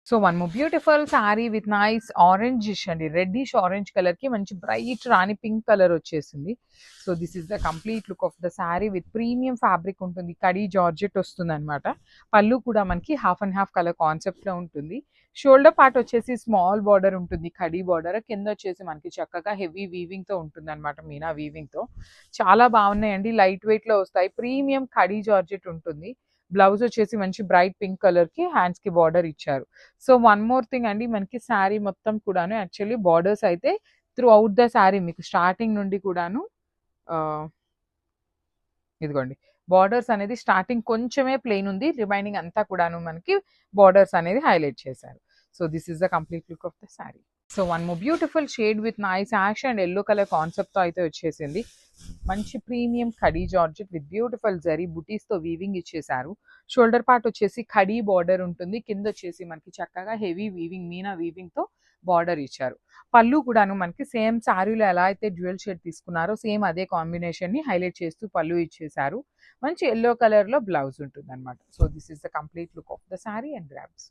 So one more beautiful sari with nice orangish అండి, reddish orange colour కి మంచి bright రాణి pink colour వచ్చేసింది. So this is the complete look of the sari with premium fabric ఉంటుంది, khadi georgette వస్తుంది అనమాట. పళ్ళు కూడా మనకి half and half colour concept లో ఉంటుంది. షోల్డర్ పార్ట్ వచ్చేసి స్మాల్ బార్డర్ ఉంటుంది, కడీ బార్డర్ కింద వచ్చేసి మనకి చక్కగా హెవీ వీవింగ్ తో ఉంటుంది అనమాట, మీనా వీవింగ్ తో. చాలా బాగున్నాయండి, లైట్ వెయిట్ లో వస్తాయి, ప్రీమియం కడీ జార్జెట్ ఉంటుంది. బ్లౌజ్ వచ్చేసి మంచి బ్రైట్ పింక్ కలర్ కి హ్యాండ్స్ కి బార్డర్ ఇచ్చారు. సో వన్ మోర్ థింగ్ అండి, మనకి శారీ మొత్తం కూడాను యాక్చువల్లీ బార్డర్స్ అయితే త్రూ అవుట్ ద శారీ మీకు స్టార్టింగ్ నుండి కూడాను ఇదిగోండి బార్డర్స్ అనేది స్టార్టింగ్ కొంచెమే ప్లెయిన్ ఉంది, రిమైనింగ్ అంతా కూడాను మనకి బార్డర్స్ అనేది హైలైట్ చేశారు. So this is the complete look of the sari. So one more beautiful shade with nice ash and yellow colour concept తో అయితే వచ్చేసింది. మంచి premium khadi georgette with beautiful zari butis తో వీవింగ్ ఇచ్చేసారు. షోల్డర్ పార్ట్ వచ్చేసి ఖడీ బార్డర్ ఉంటుంది, కింద వచ్చేసి మనకి చక్కగా హెవీ వీవింగ్ మీనా వీవింగ్ తో బార్డర్ ఇచ్చారు. పళ్ళు కూడాను మనకి సేమ్ శారీలో ఎలా అయితే డ్యూయల్ షేడ్ తీసుకున్నారో సేమ్ అదే కాంబినేషన్ ని హైలైట్ చేస్తూ పళ్ళు ఇచ్చేసారు. మంచి ఎల్లో కలర్ లో బ్లౌజ్ ఉంటుంది అనమాట. So this is the complete look of the sari and grabs.